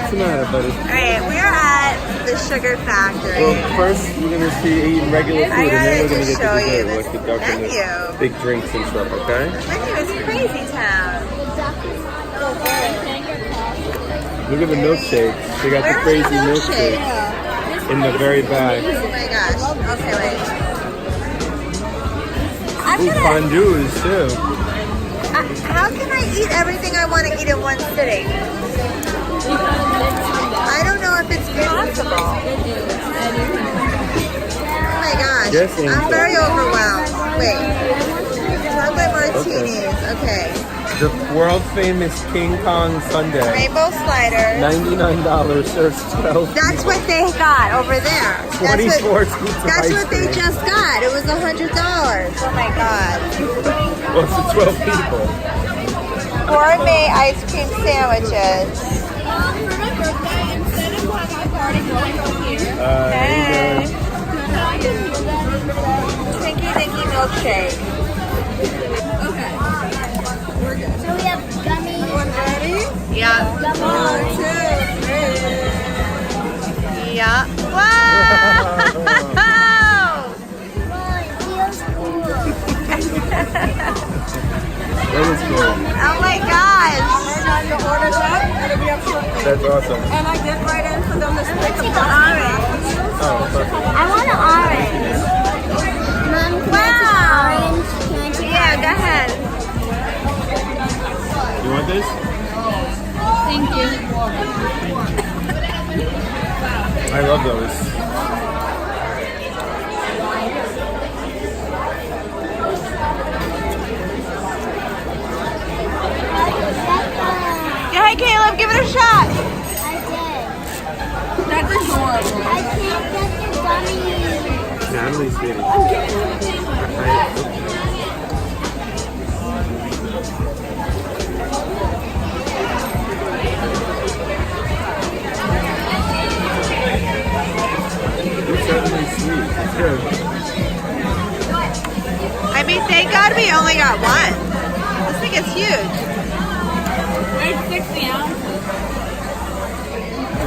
What's the matter, buddy? Alright, we're at the Sugar Factory. Well, first we're gonna see eating regular food, and then we're gonna get show the you dessert, like the duck and menu. the big drinks and stuff. Okay? The menu is crazy town. Look at the milkshakes. They got the crazy milkshakes in the very back. Oh my gosh. Okay, wait. Ooh, fondues too. How can I eat everything I want to eat in one sitting? I don't know if it's possible. Oh my gosh. Yes, I'm very overwhelmed. Wait. Chocolate martinis. Okay. The world famous King Kong sundae. Rainbow slider. $99 serves 12. That's what they got over there. 24 scoops of That's ice what they cream. just got. It was $100. Oh my god. Well, it's for 12 people. Gourmet ice cream sandwiches. For my birthday, instead of having a party going from here, Hey. I can do that. Tinky Dinky milkshake. Okay. We're good. So we have gummies. Everyone ready? Yeah. 1, 2, 3. Yeah. Wow! That was cool. Oh my gosh! Your order's up. It'll be up shortly. That's awesome. And I did write in for them to stick a Orange. Oh, perfect. I want an orange. Mom, can Wow. I take orange? Can I take Yeah, go ahead. You want this? Thank you. I love those. Go ahead, Caleb, give it a shot. I did. That's adorable. I can't get the gummies. Natalie's getting. It's certainly sweet. It's good. I mean, thank God we only got one. This thing is huge. It's 60 ounces.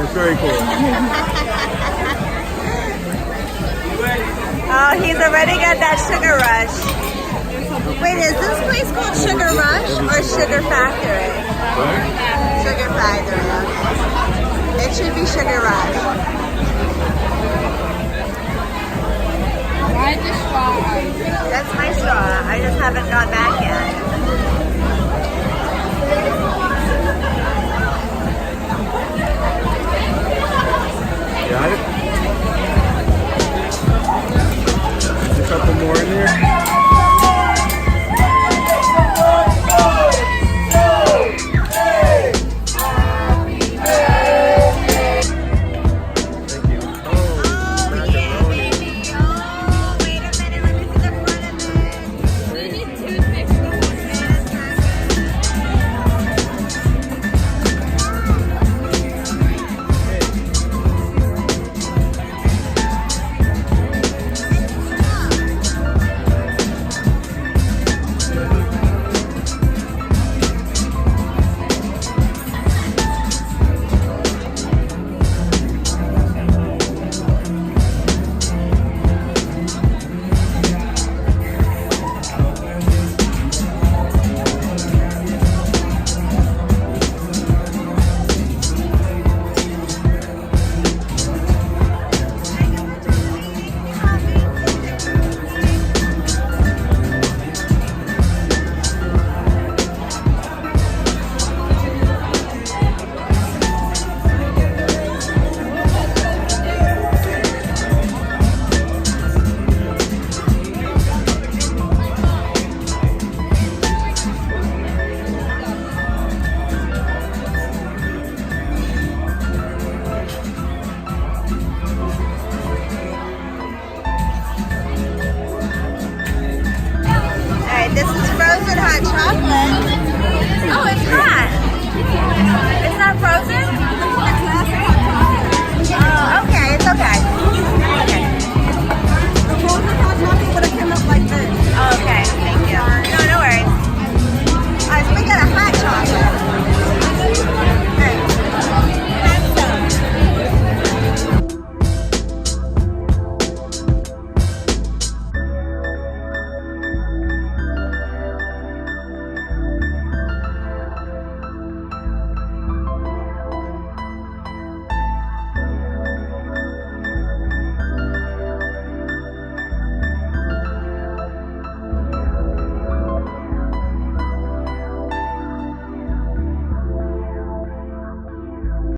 It's very cool. Oh, he's already got that sugar rush. Wait, is this place called Sugar Rush or Sugar Factory? Sugar Factory, okay. It should be Sugar Rush. Why the straw? That's my straw. I just haven't gotten